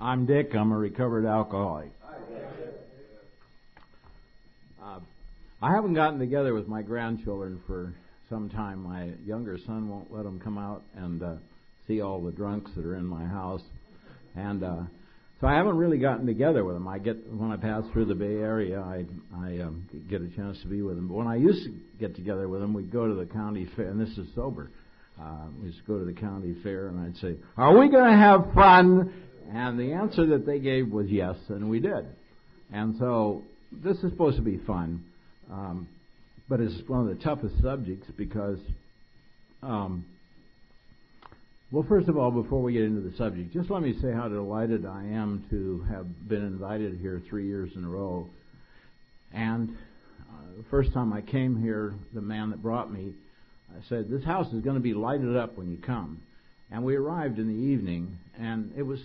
I'm Dick. I'm a recovered alcoholic. I haven't gotten together with my grandchildren for some time. My younger son won't let them come out and see all the drunks that are in my house, and so I haven't really gotten together with them. When I pass through the Bay Area, I get a chance to be with them. But when I used to get together with them, we'd go to the county fair, and this is sober. We used to go to the county fair, and I'd say, "Are we going to have fun?" And the answer that they gave was yes, and we did. And so this is supposed to be fun, but it's one of the toughest subjects because, well, first of all, before we get into the subject, just let me say how delighted I am to have been invited here 3 years in a row. And the first time I came here, the man that brought me, I said, "This house is going to be lighted up when you come." And we arrived in the evening, and it was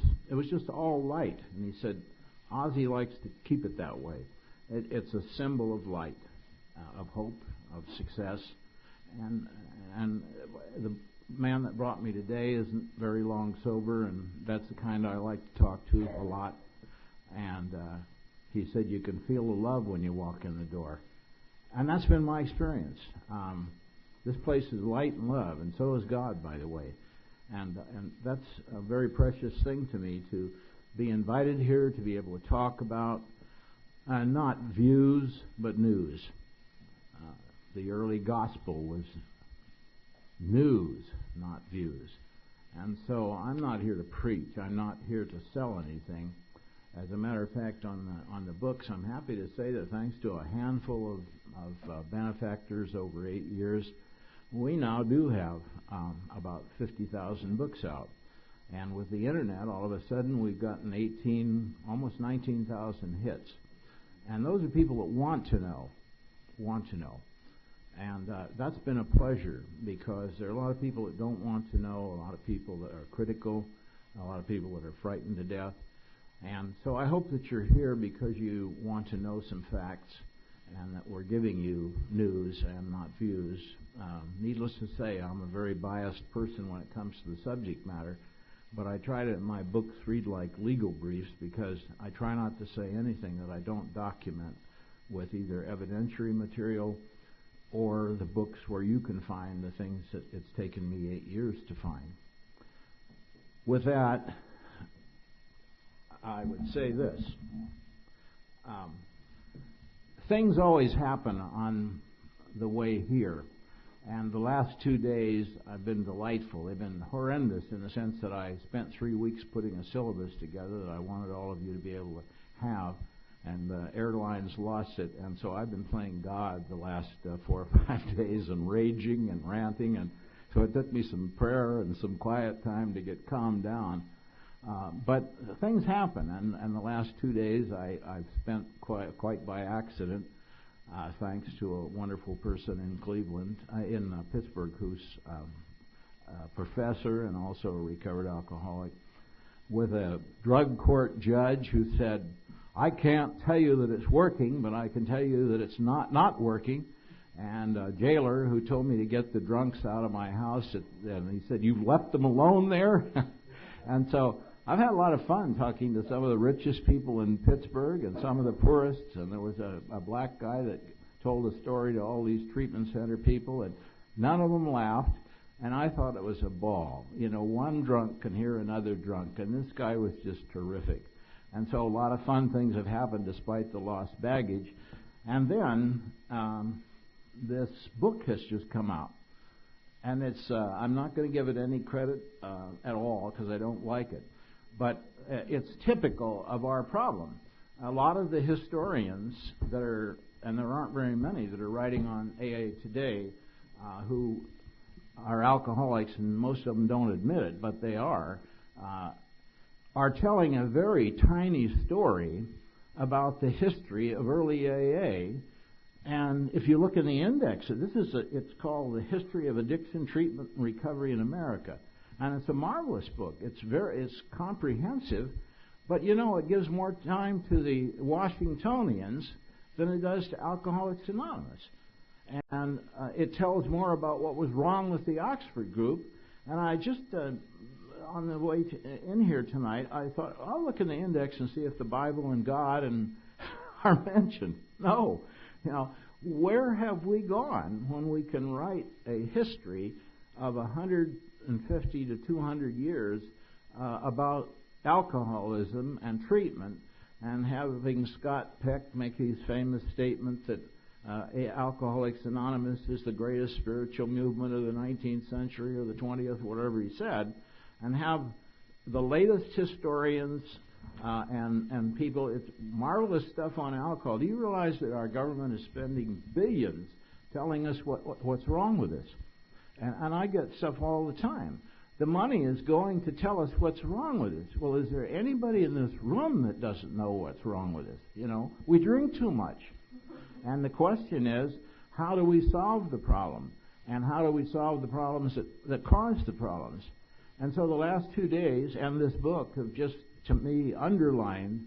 just all light. And he said, "Ozzy likes to keep it that way. It's a symbol of light, of hope, of success." And the man that brought me today isn't very long sober, and that's the kind I like to talk to a lot. And he said, "You can feel the love when you walk in the door." And that's been my experience. This place is light and love, and so is God, by the way. And that's a very precious thing to me, to be invited here, to be able to talk about not views, but news. The early gospel was news, not views. And so I'm not here to preach. I'm not here to sell anything. As a matter of fact, on the books, I'm happy to say that thanks to a handful of benefactors over 8 years, we now do have about 50,000 books out. And with the internet, all of a sudden, we've gotten almost 19,000 hits. And those are people that want to know. And that's been a pleasure, because there are a lot of people that don't want to know, a lot of people that are critical, a lot of people that are frightened to death. And so I hope that you're here because you want to know some facts, and that we're giving you news and not views. Needless to say, I'm a very biased person when it comes to the subject matter, but I try to, in my books, read like legal briefs, because I try not to say anything that I don't document with either evidentiary material or the books where you can find the things that it's taken me 8 years to find. With that, I would say this. Things always happen on the way here, and the last 2 days have been delightful. They've been horrendous in the sense that I spent 3 weeks putting a syllabus together that I wanted all of you to be able to have, and the airlines lost it, and so I've been playing God the last 4 or 5 days and raging and ranting, and so it took me some prayer and some quiet time to get calmed down. But things happen, and the last 2 days I've spent quite by accident, thanks to a wonderful person in Pittsburgh, who's a professor and also a recovered alcoholic, with a drug court judge who said, "I can't tell you that it's working, but I can tell you that it's not working," and a jailer who told me to get the drunks out of my house, and he said, "You've left them alone there?" And so I've had a lot of fun talking to some of the richest people in Pittsburgh and some of the poorest, and there was a black guy that told a story to all these treatment center people, and none of them laughed, and I thought it was a ball. You know, one drunk can hear another drunk, and this guy was just terrific. And so a lot of fun things have happened despite the lost baggage. And then this book has just come out. And it's I'm not going to give it any credit at all, because I don't like it. But it's typical of our problem. A lot of the historians that are, and there aren't very many that are writing on AA today, who are alcoholics, and most of them don't admit it, but they are telling a very tiny story about the history of early AA. And if you look in the index, it's called The History of Addiction Treatment and Recovery in America. And it's a marvelous book. It's comprehensive, but it gives more time to the Washingtonians than it does to Alcoholics Anonymous. And it tells more about what was wrong with the Oxford group. And I just on the way in here tonight, I thought, I'll look in the index and see if the Bible and God are mentioned. No. Where have we gone when we can write a history of 150 to 200 years about alcoholism and treatment, and having Scott Peck make his famous statement that Alcoholics Anonymous is the greatest spiritual movement of the 19th century or the 20th, whatever he said, and have the latest historians and people, it's marvelous stuff on alcohol. Do you realize that our government is spending billions telling us what's wrong with us? And I get stuff all the time. The money is going to tell us what's wrong with us. Well, is there anybody in this room that doesn't know what's wrong with us? We drink too much. And the question is, how do we solve the problem? And how do we solve the problems that cause the problems? And so the last 2 days and this book have just, to me, underlined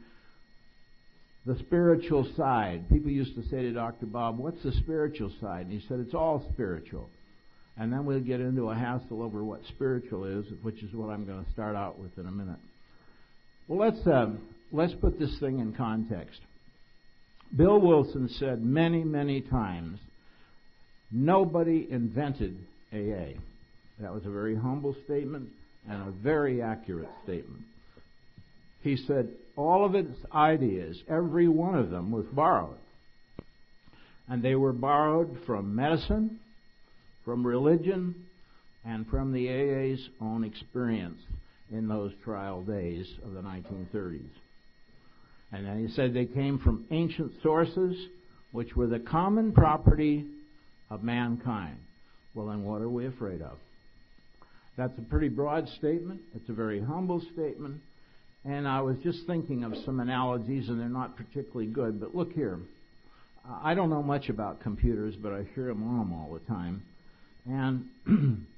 the spiritual side. People used to say to Dr. Bob, what's the spiritual side? And he said, it's all spiritual. And then we'll get into a hassle over what spiritual is, which is what I'm going to start out with in a minute. Well, let's put this thing in context. Bill Wilson said many, many times, nobody invented AA. That was a very humble statement and a very accurate statement. He said all of its ideas, every one of them, was borrowed. And they were borrowed from medicine, from religion, and from the AA's own experience in those trial days of the 1930s. And then he said they came from ancient sources, which were the common property of mankind. Well, then what are we afraid of? That's a pretty broad statement. It's a very humble statement. And I was just thinking of some analogies, and they're not particularly good. But look here. I don't know much about computers, but I sure am on them all the time. And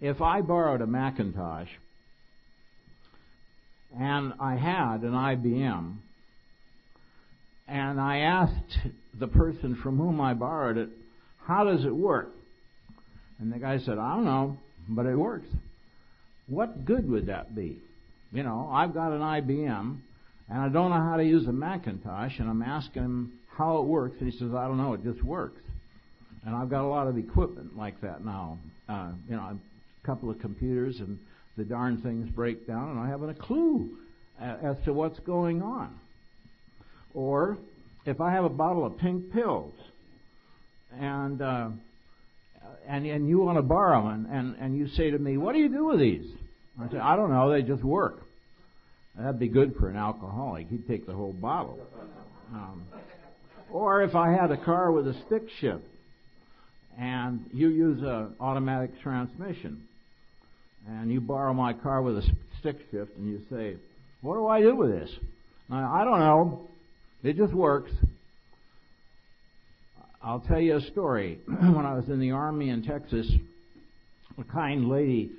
if I borrowed a Macintosh, and I had an IBM, and I asked the person from whom I borrowed it, how does it work? And the guy said, I don't know, but it works. What good would that be? I've got an IBM, and I don't know how to use a Macintosh, and I'm asking him how it works, and he says, I don't know, it just works. And I've got a lot of equipment like that now. A couple of computers, and the darn things break down, and I haven't a clue as to what's going on. Or if I have a bottle of pink pills, and you want to borrow them, and you say to me, what do you do with these? I say, I don't know, they just work. That'd be good for an alcoholic. He'd take the whole bottle. Or if I had a car with a stick shift, and you use an automatic transmission, and you borrow my car with a stick shift, and you say, what do I do with this? I don't know. It just works. I'll tell you a story. When I was in the Army in Texas, a kind lady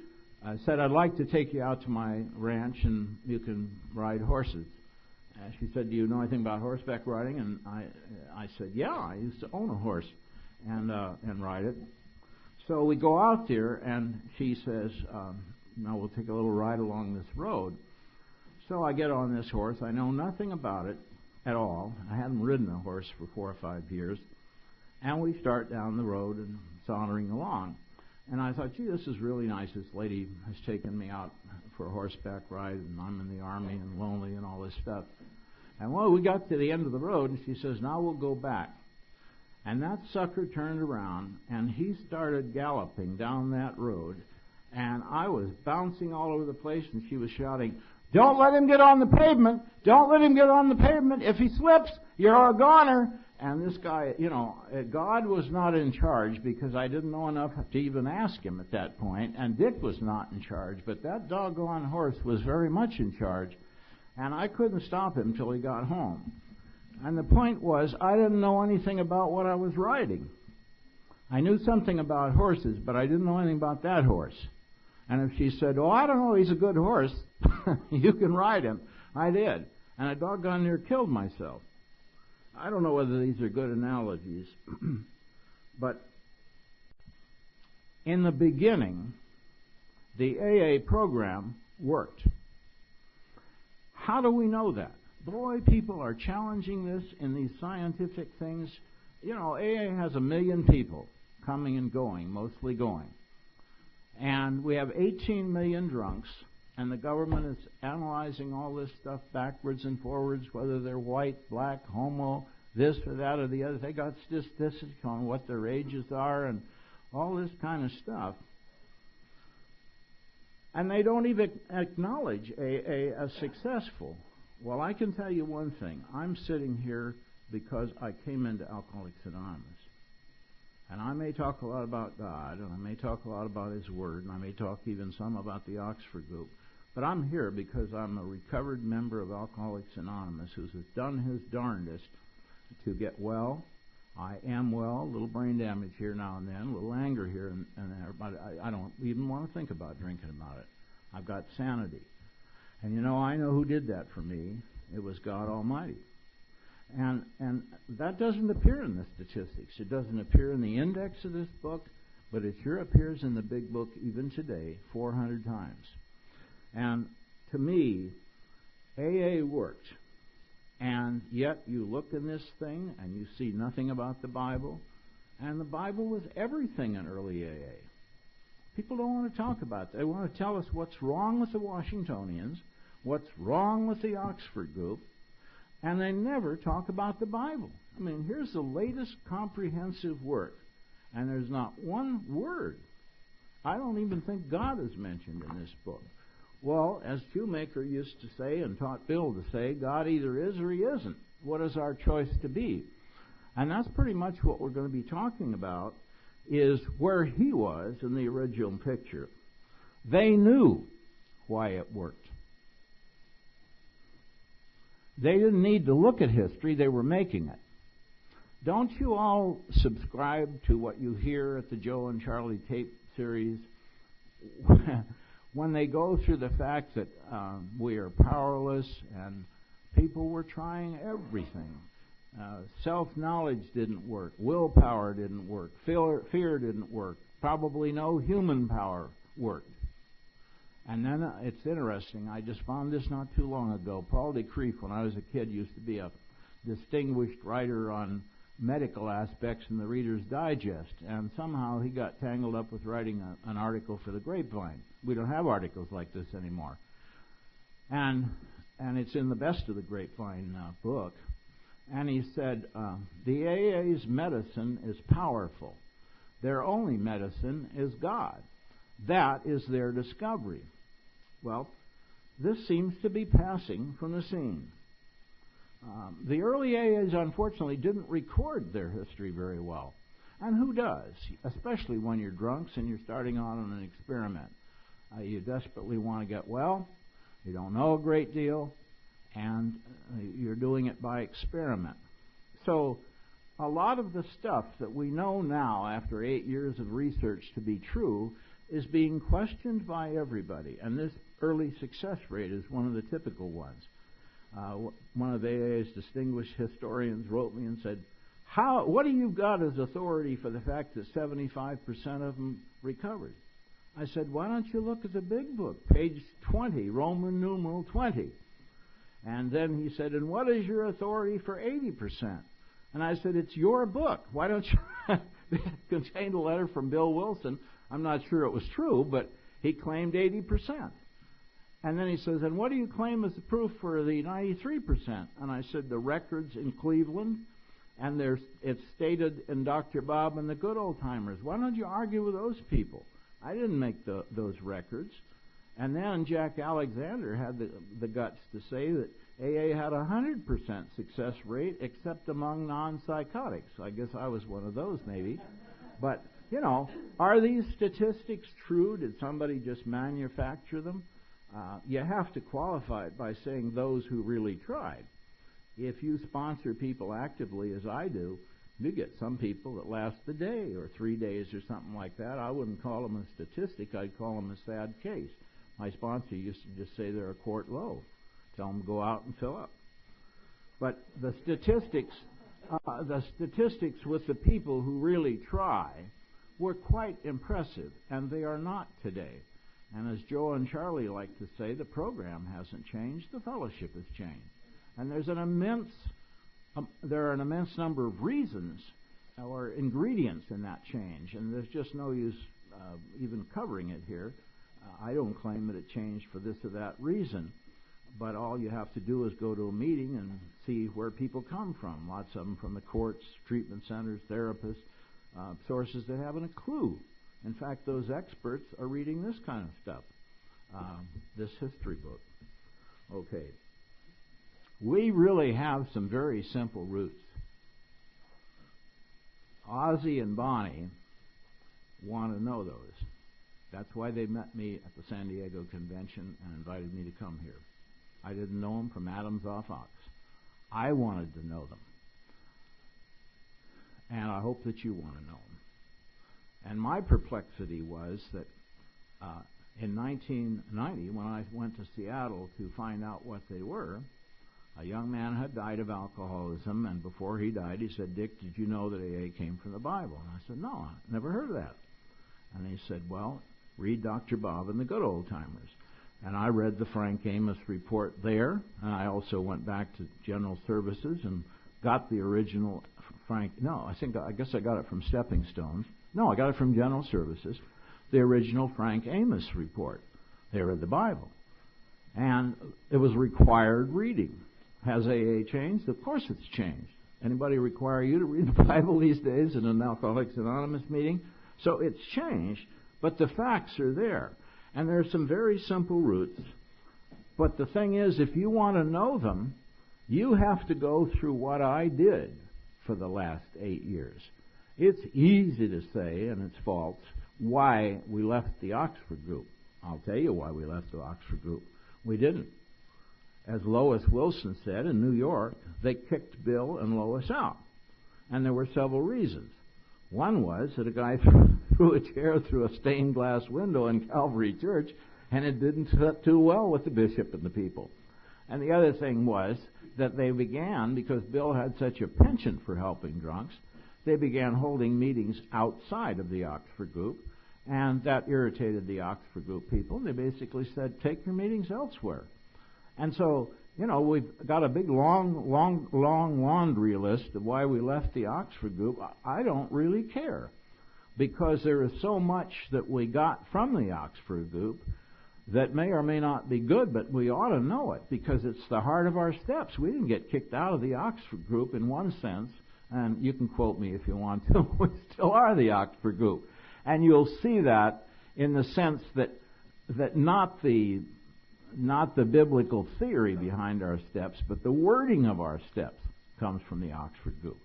said, I'd like to take you out to my ranch and you can ride horses. She said, do you know anything about horseback riding? And I said, yeah, I used to own a horse and ride it. So we go out there, and she says, now we'll take a little ride along this road. So I get on this horse. I know nothing about it at all. I hadn't ridden a horse for 4 or 5 years. And we start down the road and sauntering along. And I thought, gee, this is really nice. This lady has taken me out for a horseback ride, and I'm in the Army and lonely and all this stuff. And well, we got to the end of the road, and she says, now we'll go back. And that sucker turned around, and he started galloping down that road. And I was bouncing all over the place, and she was shouting, don't let him get on the pavement. Don't let him get on the pavement. If he slips, you're a goner. And this guy, God was not in charge, because I didn't know enough to even ask him at that point. And Dick was not in charge. But that doggone horse was very much in charge. And I couldn't stop him till he got home. And the point was, I didn't know anything about what I was riding. I knew something about horses, but I didn't know anything about that horse. And if she said, oh, I don't know, he's a good horse, you can ride him, I did. And I doggone near killed myself. I don't know whether these are good analogies, but in the beginning, the AA program worked. How do we know that? Boy, people are challenging this in these scientific things. You know, AA has 1 million people coming and going, mostly going. And we have 18 million drunks, and the government is analyzing all this stuff backwards and forwards, whether they're white, black, homo, this or that or the other. They got statistics on what their ages are and all this kind of stuff. And they don't even acknowledge AA as successful. Well, I can tell you one thing. I'm sitting here because I came into Alcoholics Anonymous. And I may talk a lot about God, and I may talk a lot about His Word, and I may talk even some about the Oxford group. But I'm here because I'm a recovered member of Alcoholics Anonymous who has done his darndest to get well. I am well, a little brain damage here now and then, a little anger here and there, but I don't even want to think about drinking about it. I've got sanity. And you know, I know who did that for me. It was God Almighty. And that doesn't appear in the statistics. It doesn't appear in the index of this book, but it sure appears in the big book even today, 400 times. And to me, AA worked. And yet you look in this thing and you see nothing about the Bible. And the Bible was everything in early AA. People don't want to talk about it. They want to tell us what's wrong with the Washingtonians, what's wrong with the Oxford group, and they never talk about the Bible. I mean, here's the latest comprehensive work, and there's not one word. I don't even think God is mentioned in this book. Well, as Shoemaker used to say and taught Bill to say, God either is or He isn't. What is our choice to be? And that's pretty much what we're going to be talking about, is where He was in the original picture. They knew why it worked. They didn't need to look at history, they were making it. Don't you all subscribe to what you hear at the Joe and Charlie tape series? When they go through the fact that we are powerless and people were trying everything. Self-knowledge didn't work. Willpower didn't work. Fear didn't work. Probably no human power worked. And then it's interesting. I just found this not too long ago. Paul de Kreef, when I was a kid, used to be a distinguished writer on medical aspects in the Reader's Digest. And somehow he got tangled up with writing an article for the Grapevine. We don't have articles like this anymore. And it's in the Best of the Grapevine book. And he said, the AA's medicine is powerful. Their only medicine is God. That is their discovery. Well, this seems to be passing from the scene. The early AAs, unfortunately, didn't record their history very well. And who does? Especially when you're drunks and you're starting on an experiment. You desperately want to get well. You don't know a great deal. And you're doing it by experiment. So a lot of the stuff that we know now after 8 years of research to be true is being questioned by everybody. And this early success rate is one of the typical ones. One of AA's distinguished historians wrote me and said, what do you got as authority for the fact that 75% of them recovered? I said, why don't you look at the big book, page 20, Roman numeral 20. And then he said, and what is your authority for 80%? And I said, it's your book. Why don't you? It contained a letter from Bill Wilson. I'm not sure it was true, but he claimed 80%. And then he says, and what do you claim as the proof for the 93%? And I said, the records in Cleveland, and it's stated in Dr. Bob and the Good Old Timers. Why don't you argue with those people? I didn't make those records. And then Jack Alexander had the guts to say that AA had a 100% success rate except among non-psychotics. I guess I was one of those maybe. But, you know, are these statistics true? Did somebody just manufacture them? You have to qualify it by saying those who really tried. If you sponsor people actively, as I do, you get some people that last the day or 3 days or something like that. I wouldn't call them a statistic. I'd call them a sad case. My sponsor used to just say they're a quart low. Tell them to go out and fill up. But the statistics with the people who really try were quite impressive, and they are not today. And as Joe and Charlie like to say, the program hasn't changed, the fellowship has changed. And there are an immense number of reasons or ingredients in that change, and there's just no use even covering it here. I don't claim that it changed for this or that reason, but all you have to do is go to a meeting and see where people come from. Lots of them from the courts, treatment centers, therapists, sources that haven't a clue. In fact, those experts are reading this kind of stuff, this history book. Okay. We really have some very simple roots. Ozzie and Bonnie want to know those. That's why they met me at the San Diego convention and invited me to come here. I didn't know them from Adam's off ox. I wanted to know them. And I hope that you want to know them. And my perplexity was that in 1990, when I went to Seattle to find out what they were, a young man had died of alcoholism, and before he died, he said, "Dick, did you know that AA came from the Bible?" And I said, "No, I never heard of that." And he said, "Well, read Dr. Bob and the Good Old Timers." And I read the Frank Amos report there, and I also went back to General Services and got the original Frank. No, I guess I got it from Stepping Stones. No, I got it from General Services, the original Frank Amos report. They read the Bible, and it was required reading. Has AA changed? Of course it's changed. Anybody require you to read the Bible these days in an Alcoholics Anonymous meeting? So it's changed, but the facts are there. And there are some very simple roots. But the thing is, if you want to know them, you have to go through what I did for the last 8 years. It's easy to say, and it's false, why we left the Oxford group. I'll tell you why we left the Oxford group. We didn't. As Lois Wilson said in New York, they kicked Bill and Lois out. And there were several reasons. One was that a guy threw a chair through a stained glass window in Calvary Church, and it didn't fit too well with the bishop and the people. And the other thing was that they began, because Bill had such a penchant for helping drunks, they began holding meetings outside of the Oxford group, and that irritated the Oxford group people. They basically said, take your meetings elsewhere. And so, we've got a big, long laundry list of why we left the Oxford group. I don't really care, because there is so much that we got from the Oxford group that may or may not be good, but we ought to know it, because it's the heart of our steps. We didn't get kicked out of the Oxford group in one sense, and you can quote me if you want to. We still are the Oxford group. And you'll see that in the sense that not the biblical theory behind our steps, but the wording of our steps comes from the Oxford group.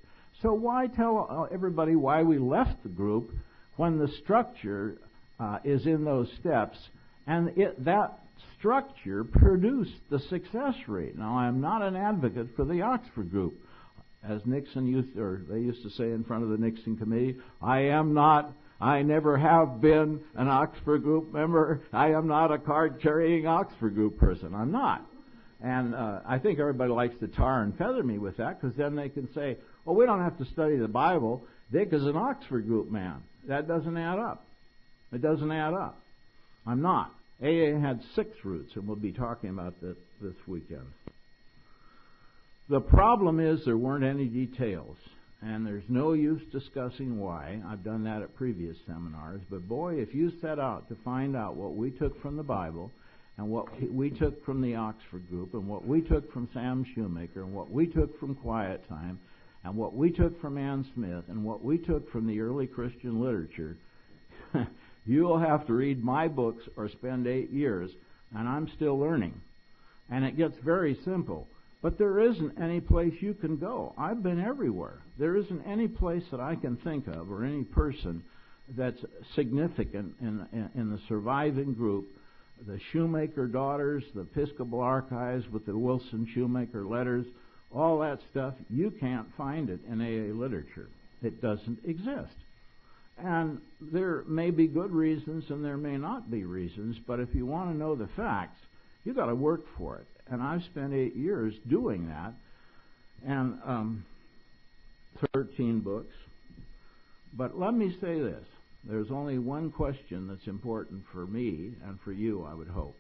So why tell everybody why we left the group when the structure is in those steps, and that structure produced the success rate? Now, I am not an advocate for the Oxford group. As Nixon used to say in front of the Nixon committee, I never have been an Oxford group member. I am not a card-carrying Oxford group person. I'm not. And I think everybody likes to tar and feather me with that, because then they can say, well, we don't have to study the Bible. Dick is an Oxford group man. That doesn't add up. It doesn't add up. I'm not. AA had 6 roots, and we'll be talking about that this weekend. The problem is there weren't any details. And there's no use discussing why. I've done that at previous seminars. But boy, if you set out to find out what we took from the Bible, and what we took from the Oxford group, and what we took from Sam Shoemaker, and what we took from Quiet Time, and what we took from Ann Smith, and what we took from the early Christian literature, you'll have to read my books or spend 8 years, and I'm still learning. And it gets very simple. But there isn't any place you can go. I've been everywhere. There isn't any place that I can think of, or any person that's significant in the surviving group. The Shoemaker daughters, the Episcopal archives with the Wilson Shoemaker letters, all that stuff, you can't find it in AA literature. It doesn't exist. And there may be good reasons and there may not be reasons, but if you want to know the facts, you've got to work for it. And I've spent 8 years doing that, and 13 books. But let me say this. there's only one question that's important for me and for you, I would hope.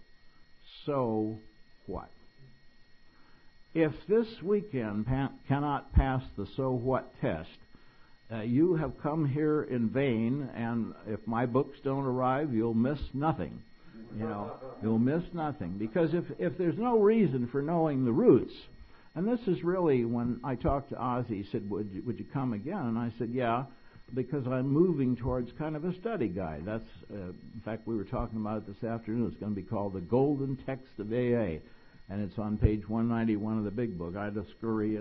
So what? If this weekend cannot pass the so what test, you have come here in vain, and if my books don't arrive, you'll miss nothing. You'll miss nothing. Because if there's no reason for knowing the roots, and this is really when I talked to Ozzy, he said, would you come again? And I said, yeah, because I'm moving towards kind of a study guide. That's, in fact, we were talking about it this afternoon. It's going to be called The Golden Text of AA, and it's on page 191 of the big book. I had to scurry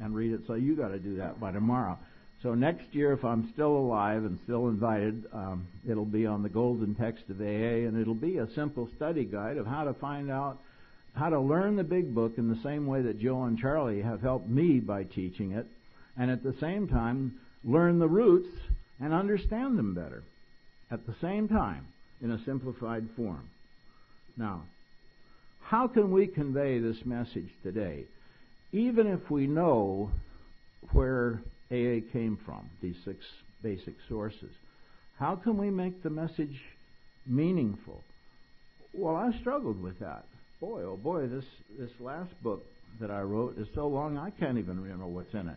and read it, so you got to do that by tomorrow. So next year, if I'm still alive and still invited, it'll be on the Golden Text of AA, and it'll be a simple study guide of how to find out how to learn the big book in the same way that Joe and Charlie have helped me by teaching it, and at the same time learn the roots and understand them better at the same time in a simplified form. Now, how can we convey this message today, even if we know where AA came from, these 6 basic sources? How can we make the message meaningful? Well, I struggled with that. Boy, oh boy, this last book that I wrote is so long I can't even remember what's in it,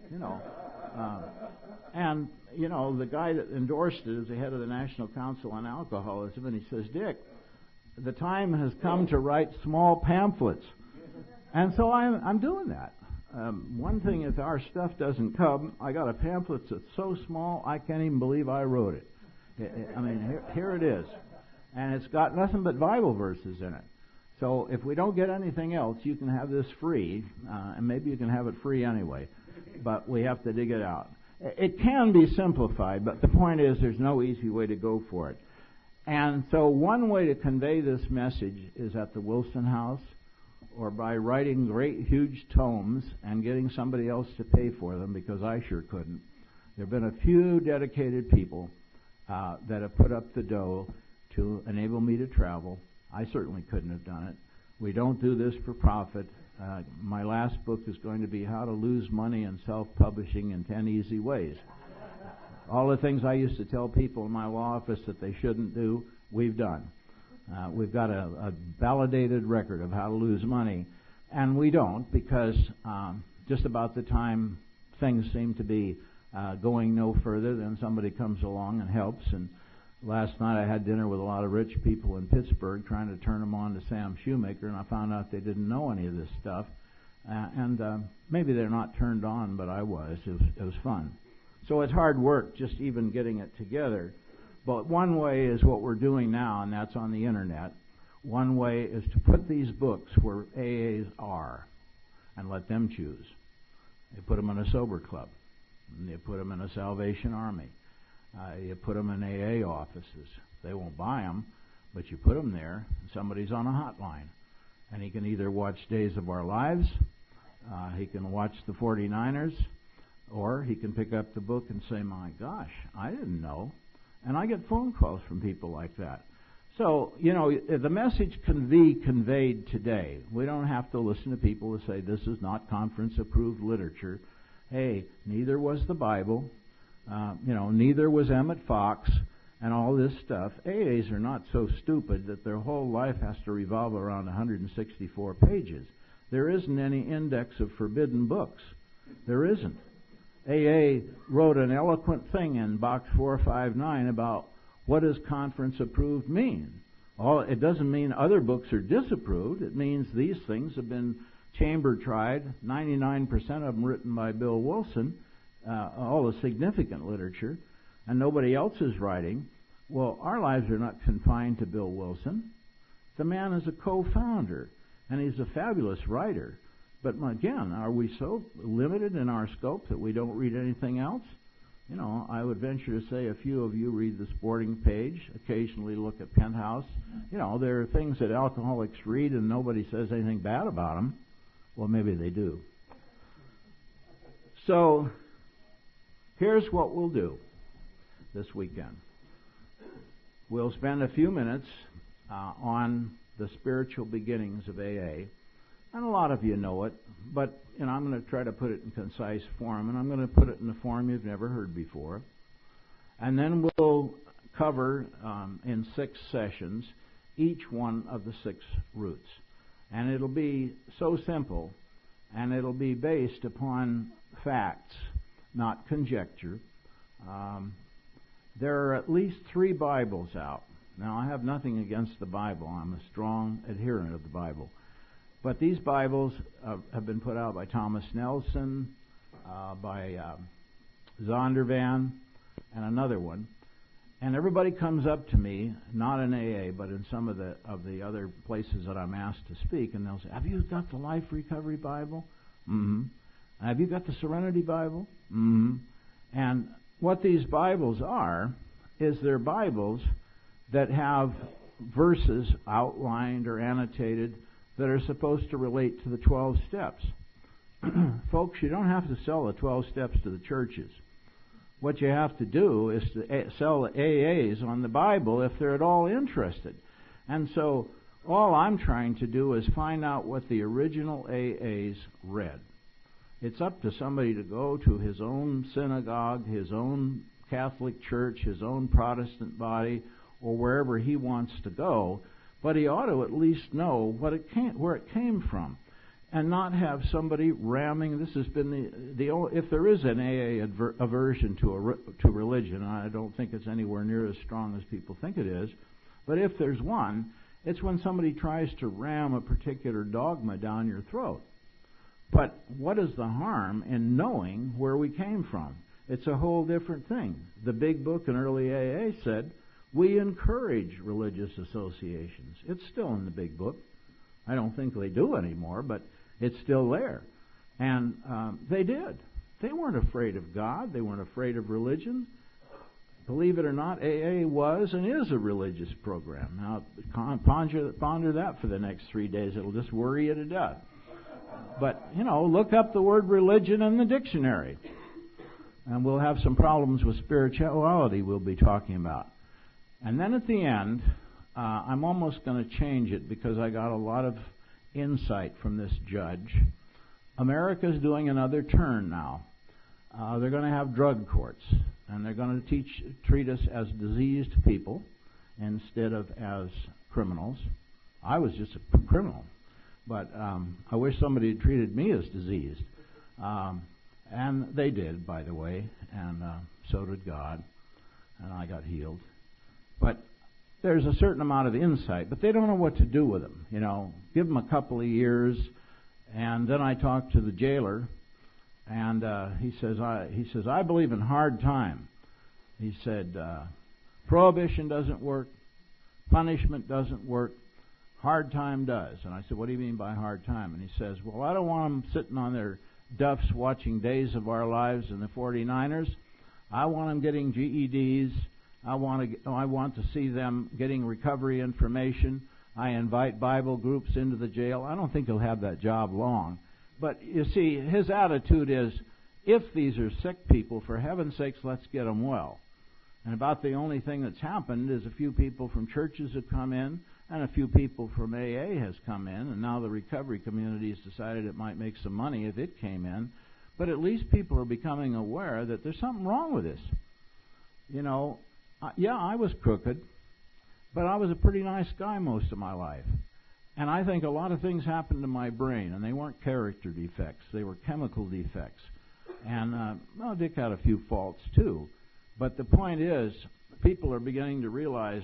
and, the guy that endorsed it is the head of the National Council on Alcoholism, and he says, Dick, the time has come to write small pamphlets. And so I'm doing that. One thing is our stuff doesn't come. I got a pamphlet that's so small I can't even believe I wrote it. Here it is. And it's got nothing but Bible verses in it. So if we don't get anything else, you can have this free, and maybe you can have it free anyway, but we have to dig it out. It can be simplified, but the point is there's no easy way to go for it. And so one way to convey this message is at the Wilson House, or by writing great, huge tomes and getting somebody else to pay for them, because I sure couldn't. There have been a few dedicated people that have put up the dough to enable me to travel. I certainly couldn't have done it. We don't do this for profit. My last book is going to be How to Lose Money in Self-Publishing in 10 Easy Ways. All the things I used to tell people in my law office that they shouldn't do, we've done. We've got a validated record of how to lose money. And we don't, because just about the time things seem to be going no further, then somebody comes along and helps. And last night I had dinner with a lot of rich people in Pittsburgh trying to turn them on to Sam Shoemaker, and I found out they didn't know any of this stuff. And maybe they're not turned on, but I was. It was fun. So it's hard work just even getting it together. But one way is what we're doing now, and that's on the Internet. One way is to put these books where AAs are and let them choose. They put them in a sober club. And they put them in a Salvation Army. You put them in AA offices. They won't buy them, but you put them there, and somebody's on a hotline. And he can either watch Days of Our Lives, he can watch the 49ers, or he can pick up the book and say, my gosh, I didn't know. And I get phone calls from people like that. So, the message can be conveyed today. We don't have to listen to people who say this is not conference-approved literature. Hey, neither was the Bible. Neither was Emmett Fox and all this stuff. AAs are not so stupid that their whole life has to revolve around 164 pages. There isn't any index of forbidden books. There isn't. AA wrote an eloquent thing in box 459 about what does conference approved mean. It doesn't mean other books are disapproved. It means these things have been chamber tried, 99% of them written by Bill Wilson, all the significant literature, and nobody else is writing. Well, our lives are not confined to Bill Wilson. The man is a co-founder, and he's a fabulous writer. But again, are we so limited in our scope that we don't read anything else? I would venture to say a few of you read the Sporting Page, occasionally look at Penthouse. There are things that alcoholics read and nobody says anything bad about them. Well, maybe they do. So, here's what we'll do this weekend. We'll spend a few minutes on the spiritual beginnings of AA. And a lot of you know it, but I'm going to try to put it in concise form, and I'm going to put it in a form you've never heard before. And then we'll cover in 6 sessions each one of the 6 roots. And it'll be so simple, and it'll be based upon facts, not conjecture. There are at least 3 Bibles out. Now, I have nothing against the Bible. I'm a strong adherent of the Bible. But these Bibles have been put out by Thomas Nelson, by Zondervan, and another one. And everybody comes up to me, not in AA, but in some of the other places that I'm asked to speak, and they'll say, "Have you got the Life Recovery Bible?" Mm-hmm. "Have you got the Serenity Bible?" Mm-hmm. And what these Bibles are is they're Bibles that have verses outlined or annotated that are supposed to relate to the 12 steps. Folks, you don't have to sell the 12 steps to the churches. What you have to do is to sell the AAs on the Bible if they're at all interested. And so all I'm trying to do is find out what the original AAs read. It's up to somebody to go to his own synagogue, his own Catholic church, his own Protestant body, or wherever he wants to go, but he ought to at least know where it came from, and not have somebody ramming. This has been the only, if there is an AA aversion to religion, and I don't think it's anywhere near as strong as people think it is, but if there's one, it's when somebody tries to ram a particular dogma down your throat. But what is the harm in knowing where we came from? It's a whole different thing. The Big Book in early AA said, we encourage religious associations. It's still in the Big Book. I don't think they do anymore, but it's still there. And they did. They weren't afraid of God. They weren't afraid of religion. Believe it or not, AA was and is a religious program. Now, ponder that for the next 3 days. It'll just worry you to death. But, look up the word religion in the dictionary. And we'll have some problems with spirituality we'll be talking about. And then at the end, I'm almost going to change it because I got a lot of insight from this judge. America's doing another turn now. They're going to have drug courts, and they're going to treat us as diseased people instead of as criminals. I was just a criminal, but I wish somebody had treated me as diseased. And they did, by the way, and so did God, and I got healed. But there's a certain amount of insight, but they don't know what to do with them. Give them a couple of years, and then I talked to the jailer, and he says, I believe in hard time. He said, prohibition doesn't work, punishment doesn't work, hard time does. And I said, what do you mean by hard time? And he says, well, I don't want them sitting on their duffs watching Days of Our Lives and the 49ers. I want them getting GEDs. I want to see them getting recovery information. I invite Bible groups into the jail. I don't think he'll have that job long. But you see, his attitude is, if these are sick people, for heaven's sakes, let's get them well. And about the only thing that's happened is a few people from churches have come in, and a few people from AA has come in, and now the recovery community has decided it might make some money if it came in. But at least people are becoming aware that there's something wrong with this. Yeah, I was crooked, but I was a pretty nice guy most of my life. And I think a lot of things happened to my brain, and they weren't character defects. They were chemical defects. And, Dick had a few faults, too. But the point is, people are beginning to realize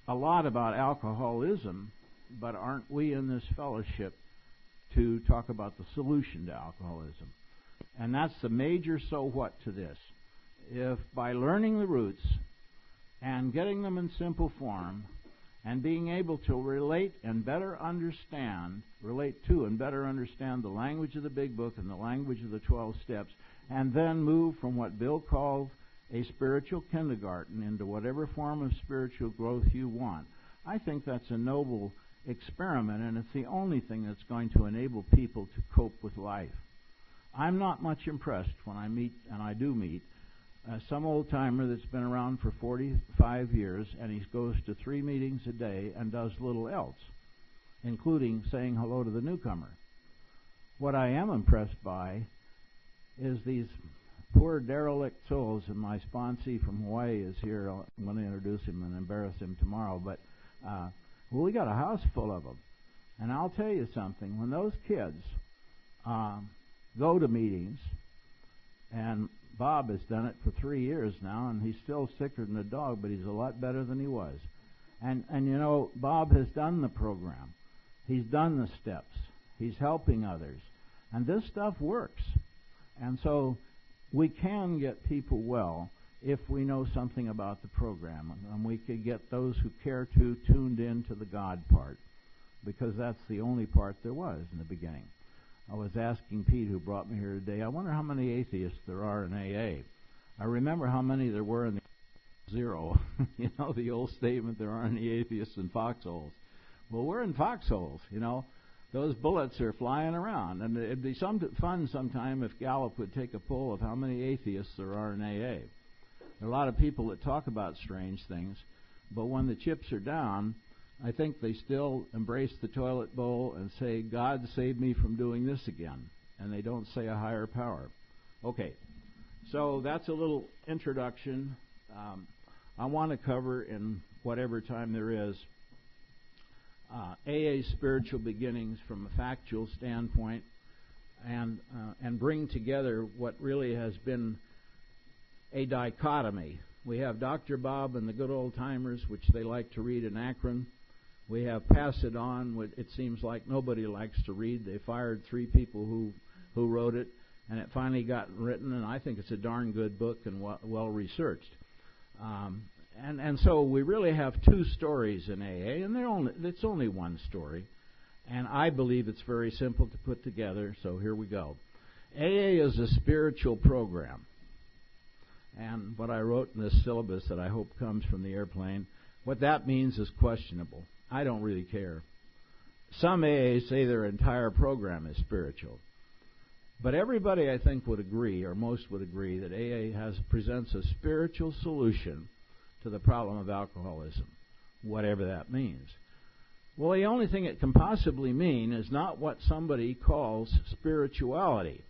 a lot about alcoholism, but aren't we in this fellowship to talk about the solution to alcoholism? And that's the major so what to this. If by learning the roots and getting them in simple form and being able to relate to and better understand the language of the Big Book and the language of the 12 steps, and then move from what Bill called a spiritual kindergarten into whatever form of spiritual growth you want, I think that's a noble experiment, and it's the only thing that's going to enable people to cope with life. I'm not much impressed when I meet, and I do meet, some old-timer that's been around for 45 years, and he goes to 3 meetings a day and does little else, including saying hello to the newcomer. What I am impressed by is these poor derelict souls, and my sponsee from Hawaii is here. I'm going to introduce him and embarrass him tomorrow. But we got a house full of them. And I'll tell you something. When those kids go to meetings, and Bob has done it for 3 years now, and he's still sicker than a dog, but he's a lot better than he was. And you know, Bob has done the program. He's done the steps. He's helping others. And this stuff works. And so we can get people well if we know something about the program. And we could get those who care to tuned in to the God part, because that's the only part there was in the beginning. I was asking Pete, who brought me here today, I wonder how many atheists there are in AA. I remember how many there were in the zero. You know, the old statement, there aren't any atheists in foxholes. Well, we're in foxholes, you know. Those bullets are flying around. And it'd be fun sometime if Gallup would take a poll of how many atheists there are in AA. There are a lot of people that talk about strange things, but when the chips are down, I think they still embrace the toilet bowl and say, God saved me from doing this again. And they don't say a higher power. Okay, so that's a little introduction. I want to cover, in whatever time there is, AA's spiritual beginnings from a factual standpoint, and bring together what really has been a dichotomy. We have Dr. Bob and the good old timers, which they like to read in Akron. We have Pass It On, which it seems like nobody likes to read. They fired 3 people who wrote it, and it finally got written, and I think it's a darn good book and well researched. And so we really have 2 stories in AA, and it's only one story. And I believe it's very simple to put together, so here we go. AA is a spiritual program. And what I wrote in this syllabus that I hope comes from the airplane, what that means is questionable. I don't really care. Some AAs say their entire program is spiritual. But everybody, I think, would agree, or most would agree, that AA presents a spiritual solution to the problem of alcoholism, whatever that means. Well, the only thing it can possibly mean is not what somebody calls spirituality.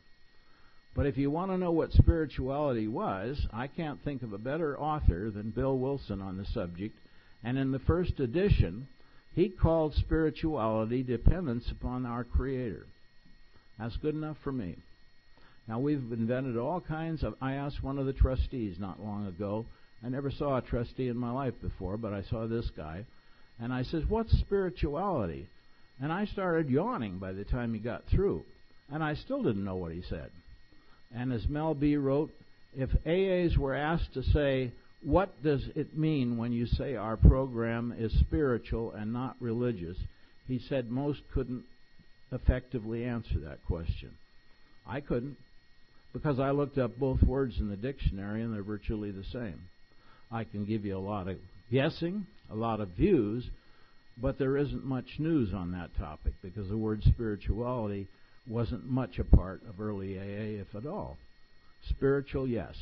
But if you want to know what spirituality was, I can't think of a better author than Bill Wilson on the subject. And in the first edition, he called spirituality dependence upon our Creator. That's good enough for me. Now, we've invented all kinds of... I asked one of the trustees not long ago. I never saw a trustee in my life before, but I saw this guy. And I said, what's spirituality? And I started yawning by the time he got through. And I still didn't know what he said. And as Mel B. wrote, if AAs were asked to say, what does it mean when you say our program is spiritual and not religious, he said most couldn't effectively answer that question. I couldn't, because I looked up both words in the dictionary and they're virtually the same. I can give you a lot of guessing, a lot of views, but there isn't much news on that topic because the word spirituality wasn't much a part of early AA, if at all. Spiritual, yes.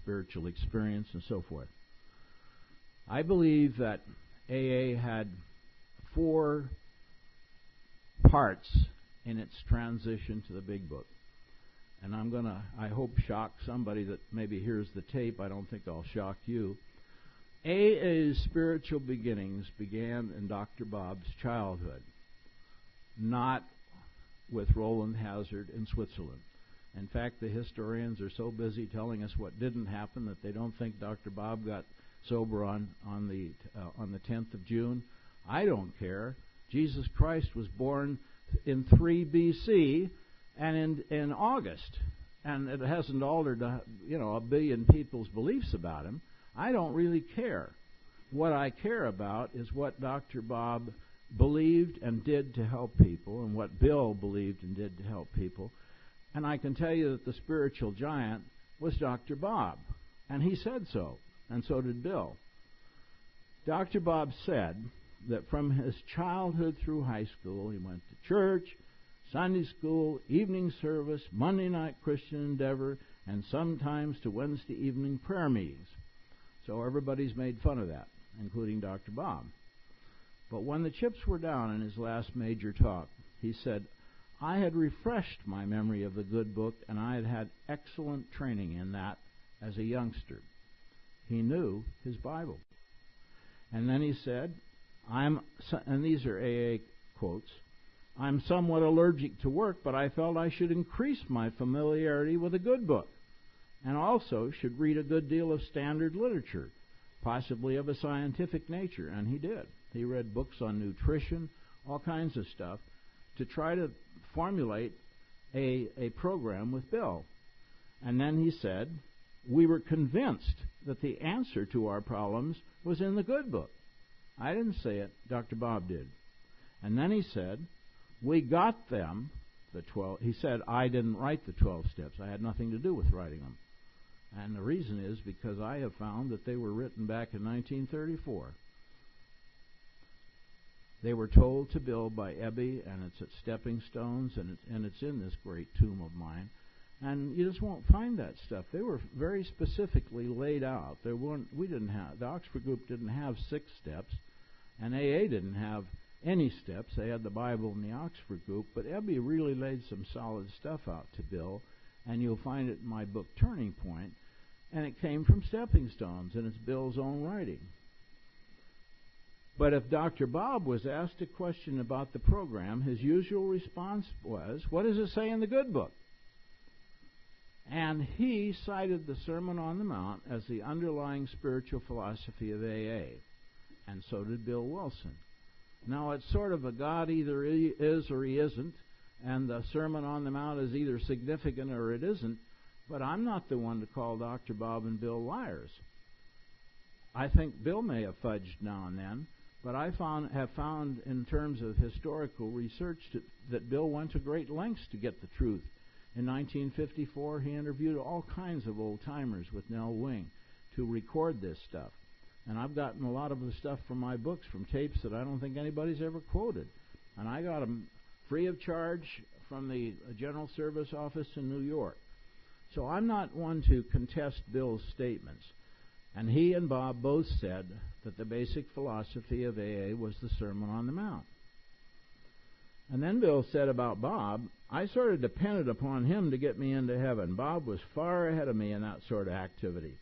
Spiritual experience and so forth. I believe that AA had 4 parts in its transition to the Big Book. And I'm going to, I hope, shock somebody that maybe hears the tape. I don't think I'll shock you. AA's spiritual beginnings began in Dr. Bob's childhood, not with Roland Hazard in Switzerland. In fact, the historians are so busy telling us what didn't happen that they don't think Dr. Bob got sober on the 10th of June. I don't care. Jesus Christ was born in 3 B.C., and in August, and it hasn't altered, a billion people's beliefs about him. I don't really care. What I care about is what Dr. Bob believed and did to help people, and what Bill believed and did to help people. And I can tell you that the spiritual giant was Dr. Bob, and he said so, and so did Bill. Dr. Bob said that from his childhood through high school, he went to church, Sunday school, evening service, Monday night Christian Endeavor, and sometimes to Wednesday evening prayer meetings. So everybody's made fun of that, including Dr. Bob. But when the chips were down in his last major talk, he said, I had refreshed my memory of the good book, and I had had excellent training in that as a youngster. He knew his Bible. And then he said, and these are AA quotes, "I'm somewhat allergic to work, but I felt I should increase my familiarity with a good book, and also should read a good deal of standard literature, possibly of a scientific nature." And he did. He read books on nutrition, all kinds of stuff, to try to formulate a program with Bill. And then he said, we were convinced that the answer to our problems was in the good book. I didn't say it, Dr. Bob did. And then he said, we got them, the 12. He said, I didn't write the 12 steps. I had nothing to do with writing them. And the reason is because I have found that they were written back in 1934. They were told to Bill by Ebby, and it's at Stepping Stones, and it's in this great tomb of mine. And you just won't find that stuff. They were very specifically laid out. The Oxford group didn't have 6 steps, and AA didn't have any steps. They had the Bible in the Oxford group, but Ebby really laid some solid stuff out to Bill, and you'll find it in my book Turning Point, and it came from Stepping Stones, and it's Bill's own writing. But if Dr. Bob was asked a question about the program, his usual response was, what does it say in the good book? And he cited the Sermon on the Mount as the underlying spiritual philosophy of AA, and so did Bill Wilson. Now, it's sort of a God either is or he isn't, and the Sermon on the Mount is either significant or it isn't, but I'm not the one to call Dr. Bob and Bill liars. I think Bill may have fudged now and then, but I have found in terms of historical research that Bill went to great lengths to get the truth. In 1954, he interviewed all kinds of old-timers with Nell Wing to record this stuff. And I've gotten a lot of the stuff from my books from tapes that I don't think anybody's ever quoted. And I got them free of charge from the General Service Office in New York. So I'm not one to contest Bill's statements. And he and Bob both said that the basic philosophy of AA was the Sermon on the Mount. And then Bill said about Bob, I sort of depended upon him to get me into heaven. Bob was far ahead of me in that sort of activity.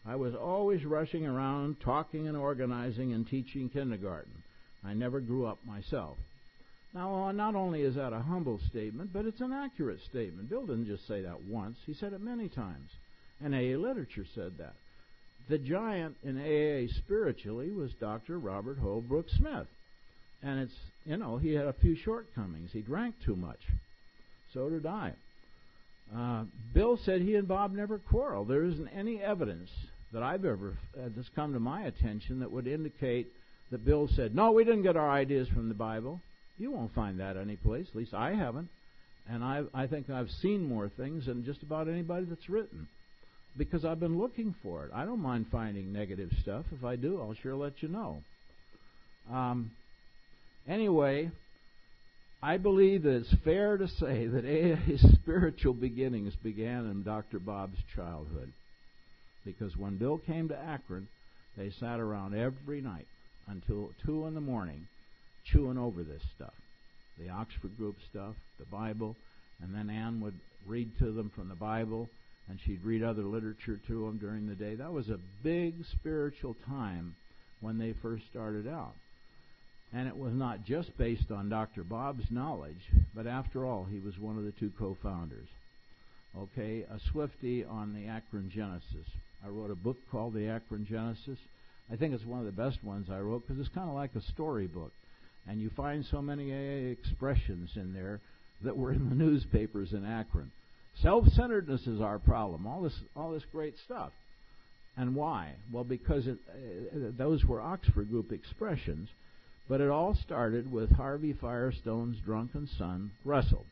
I was always rushing around, talking and organizing and teaching kindergarten. I never grew up myself. Now, not only is that a humble statement, but it's an accurate statement. Bill didn't just say that once. He said it many times. And AA literature said that. The giant in AA spiritually was Dr. Robert Holbrook Smith. And it's, he had a few shortcomings. He drank too much. So did I. Bill said he and Bob never quarreled. There isn't any evidence that I've ever that's come to my attention that would indicate that Bill said, no, we didn't get our ideas from the Bible. You won't find that anyplace. At least I haven't. And I think I've seen more things than just about anybody that's written, because I've been looking for it. I don't mind finding negative stuff. If I do, I'll sure let you know. Anyway, I believe that it's fair to say that AA's spiritual beginnings began in Dr. Bob's childhood. Because when Bill came to Akron, they sat around every night until 2 in the morning chewing over this stuff. The Oxford group stuff, the Bible, and then Ann would read to them from the Bible, and she'd read other literature to them during the day. That was a big spiritual time when they first started out. And it was not just based on Dr. Bob's knowledge, but after all, he was one of the 2 co-founders. Okay, a Swiftie on the Akron Genesis. I wrote a book called The Akron Genesis. I think it's one of the best ones I wrote because it's kind of like a storybook. And you find so many AA expressions in there that were in the newspapers in Akron. Self-centeredness is our problem, all this great stuff. And why? Well, because those were Oxford group expressions, but it all started with Harvey Firestone's drunken son, Russell.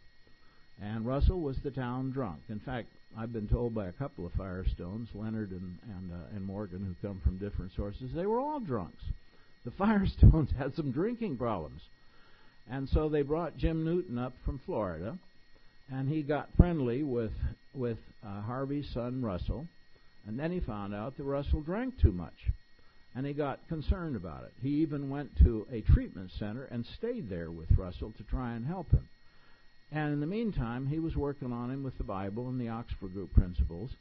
And Russell was the town drunk. In fact, I've been told by a couple of Firestones, Leonard and Morgan, who come from different sources, they were all drunks. The Firestones had some drinking problems. And so they brought Jim Newton up from Florida, and he got friendly with Harvey's son, Russell, and then he found out that Russell drank too much, and he got concerned about it. He even went to a treatment center and stayed there with Russell to try and help him. And in the meantime, he was working on him with the Bible and the Oxford Group principles.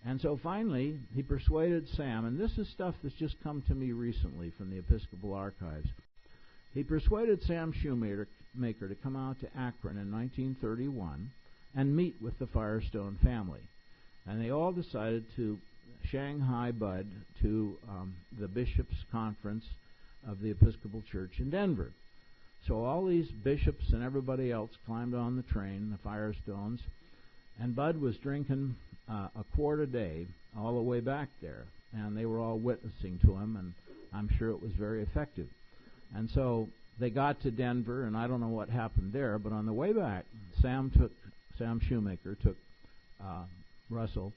And so finally, he persuaded Sam, and this is stuff that's just come to me recently from the Episcopal Archives. He persuaded Sam Shoemaker to come out to Akron in 1931 and meet with the Firestone family. And they all decided to Shanghai Bud to the Bishops' Conference of the Episcopal Church in Denver. So all these bishops and everybody else climbed on the train, the Firestones, and Bud was drinking a quart a day all the way back there. And they were all witnessing to him, and I'm sure it was very effective. And so they got to Denver, and I don't know what happened there, but on the way back, Sam Shoemaker took Russell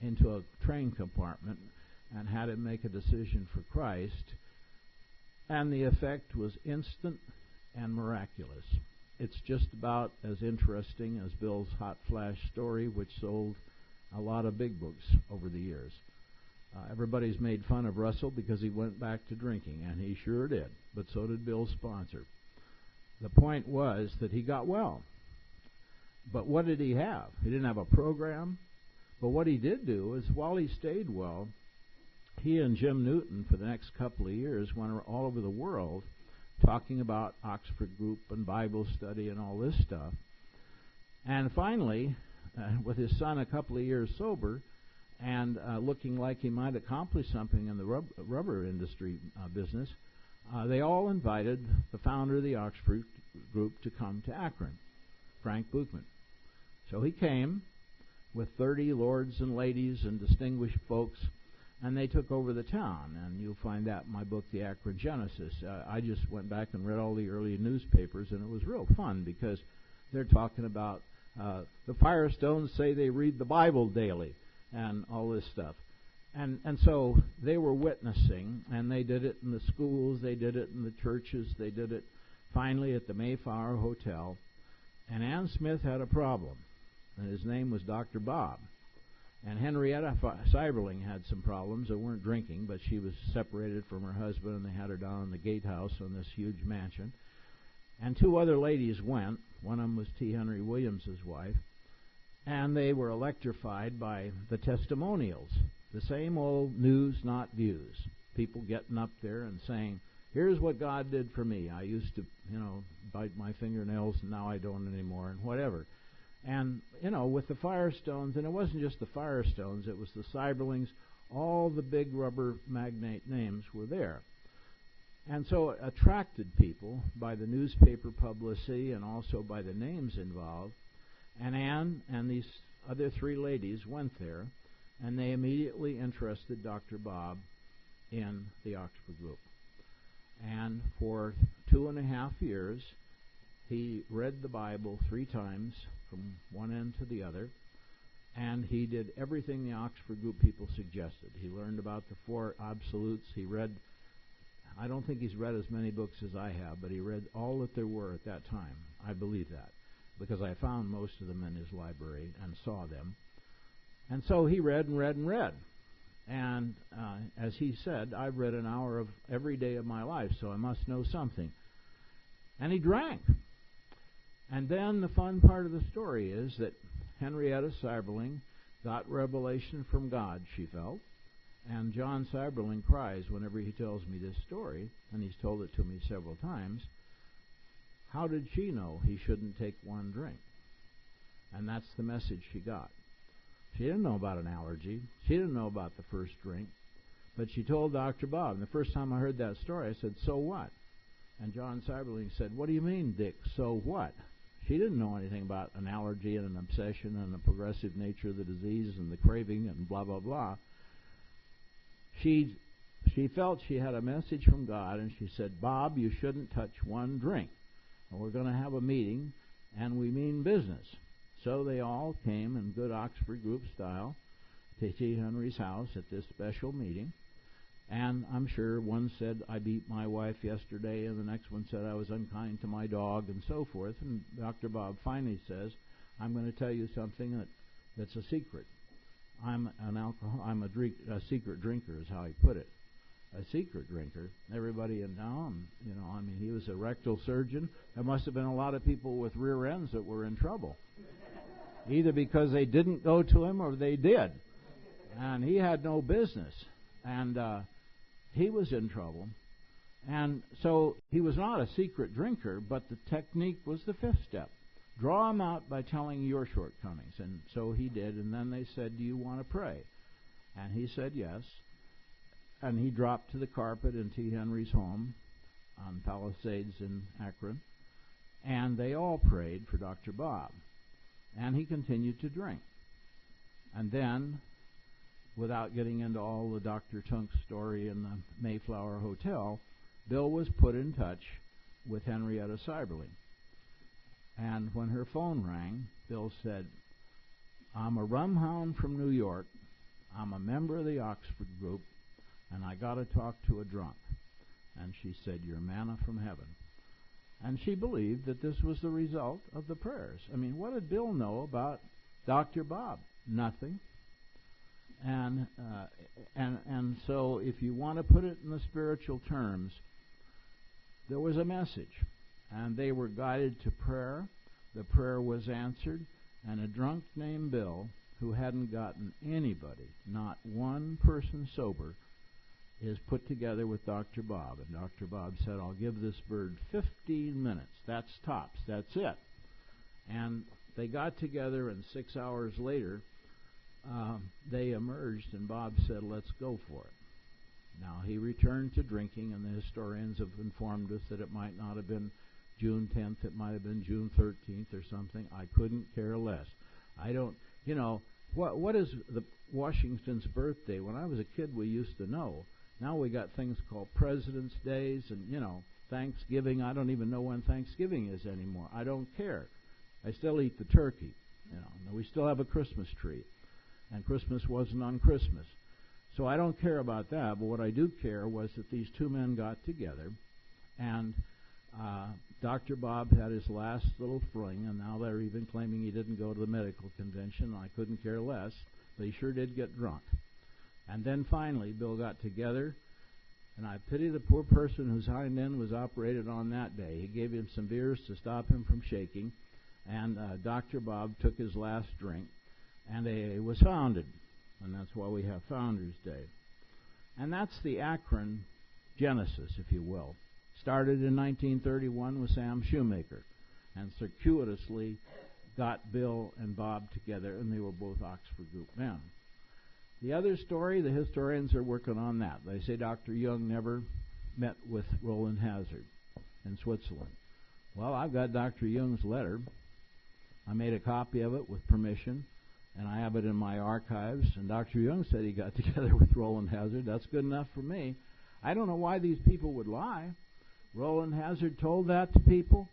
into a train compartment and had him make a decision for Christ, and the effect was instant and miraculous. It's just about as interesting as Bill's Hot Flash story, which sold a lot of big books over the years. Everybody's made fun of Russell because he went back to drinking, and he sure did, but so did Bill's sponsor. The point was that he got well. But what did he have? He didn't have a program. But what he did do is, while he stayed well, he and Jim Newton, for the next couple of years, went all over the world talking about Oxford Group and Bible study and all this stuff. And finally, with his son a couple of years sober, and looking like he might accomplish something in the rubber industry business, they all invited the founder of the Oxford Group to come to Akron, Frank Buchman. So he came with 30 lords and ladies and distinguished folks, and they took over the town. And you'll find that in my book, The Akron Genesis. I just went back and read all the early newspapers, and it was real fun because they're talking about the Firestones say they read the Bible daily, and all this stuff. And so they were witnessing, and they did it in the schools, they did it in the churches, they did it finally at the Mayflower Hotel. And Ann Smith had a problem, and his name was Dr. Bob. And Henrietta Seiberling had some problems. They weren't drinking, but she was separated from her husband, and they had her down in the gatehouse on this huge mansion. And two other ladies went. One of them was T. Henry Williams' wife. And they were electrified by the testimonials. The same old news, not views. People getting up there and saying, here's what God did for me. I used to, bite my fingernails, and now I don't anymore, and whatever. And, with the Firestones, and it wasn't just the Firestones, it was the Seiberlings, all the big rubber magnate names were there. And so it attracted people by the newspaper publicity and also by the names involved. And Anne and these other three ladies went there, and they immediately interested Dr. Bob in the Oxford Group. And for 2.5 years, he read the Bible 3 times from one end to the other, and he did everything the Oxford Group people suggested. He learned about the 4 absolutes. He read, I don't think he's read as many books as I have, but he read all that there were at that time. I believe that, because I found most of them in his library and saw them. And so he read and read and read. And as he said, I've read an hour of every day of my life, so I must know something. And he drank. And then the fun part of the story is that Henrietta Seiberling got revelation from God, she felt. And John Seiberling cries whenever he tells me this story, and he's told it to me several times. How did she know he shouldn't take 1 drink? And that's the message she got. She didn't know about an allergy. She didn't know about the first drink. But she told Dr. Bob. And the first time I heard that story, I said, so what? And John Seiberling said, what do you mean, Dick, so what? She didn't know anything about an allergy and an obsession and the progressive nature of the disease and the craving and blah, blah, blah. She felt she had a message from God, and she said, Bob, you shouldn't touch 1 drink. And we're going to have a meeting, and we mean business. So they all came in good Oxford Group style to T. Henry's house at this special meeting. And I'm sure one said, I beat my wife yesterday, and the next one said I was unkind to my dog, and so forth. And Dr. Bob finally says, I'm going to tell you something that's a secret. I'm a secret drinker, is how he put it. a secret drinker. Everybody in town, he was a rectal surgeon. There must have been a lot of people with rear ends that were in trouble, either because they didn't go to him or they did. And he had no business. And he was in trouble. And so he was not a secret drinker, but the technique was the fifth step. Draw him out by telling your shortcomings. And so he did. And then they said, do you want to pray? And he said yes. And he dropped to the carpet in T. Henry's home on Palisades in Akron. And they all prayed for Dr. Bob. And he continued to drink. And then, without getting into all the Dr. Tunk story in the Mayflower Hotel, Bill was put in touch with Henrietta Seiberling. And when her phone rang, Bill said, I'm a rum hound from New York. I'm a member of the Oxford group, and I got to talk to a drunk. And she said, you're manna from heaven. And she believed that this was the result of the prayers. I mean, what did Bill know about Dr. Bob? Nothing. And so if you want to put it in the spiritual terms, there was a message. And they were guided to prayer. The prayer was answered. And a drunk named Bill, who hadn't gotten anybody, not one person sober, is put together with Dr. Bob. And Dr. Bob said, I'll give this bird 15 minutes. That's tops. That's it. And they got together, and 6 hours later, they emerged, and Bob said, let's go for it. Now, he returned to drinking, and the historians have informed us that it might not have been June 10th. It might have been June 13th or something. I couldn't care less. I don't, what is the Washington's birthday? When I was a kid, we used to know. Now we got things called President's Days and, Thanksgiving. I don't even know when Thanksgiving is anymore. I don't care. I still eat the turkey. We still have a Christmas tree. And Christmas wasn't on Christmas. So I don't care about that. But what I do care was that these two men got together, and Dr. Bob had his last little fling, and now they're even claiming he didn't go to the medical convention. I couldn't care less. But he sure did get drunk. And then finally, Bill got together, and I pity the poor person whose hind end was operated on that day. He gave him some beers to stop him from shaking, and Dr. Bob took his last drink, and AA was founded, and that's why we have Founders Day. And that's the Akron genesis, if you will. Started in 1931 with Sam Shoemaker, and circuitously got Bill and Bob together, and they were both Oxford group men. The other story, the historians are working on that. They say Dr. Jung never met with Roland Hazard in Switzerland. Well, I've got Dr. Jung's letter. I made a copy of it with permission, and I have it in my archives. And Dr. Jung said he got together with Roland Hazard. That's good enough for me. I don't know why these people would lie. Roland Hazard told that to people.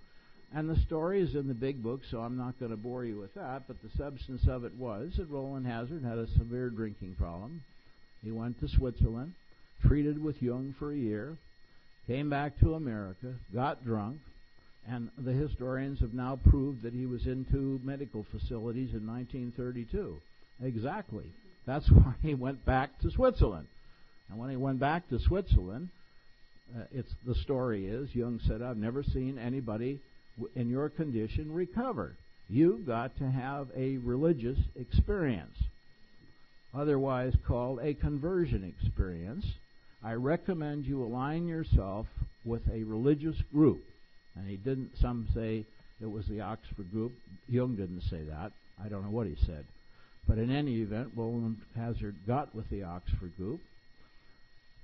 And the story is in the big book, so I'm not going to bore you with that, but the substance of it was that Roland Hazard had a severe drinking problem. He went to Switzerland, treated with Jung for a year, came back to America, got drunk, and the historians have now proved that he was in 2 medical facilities in 1932. Exactly. That's why he went back to Switzerland. And when he went back to Switzerland, the story is, Jung said, I've never seen anybody in your condition recover. You've got to have a religious experience, otherwise called a conversion experience. I recommend you align yourself with a religious group. And he didn't, some say it was the Oxford group. Jung didn't say that. I don't know what he said. But in any event, Roland Hazard got with the Oxford group.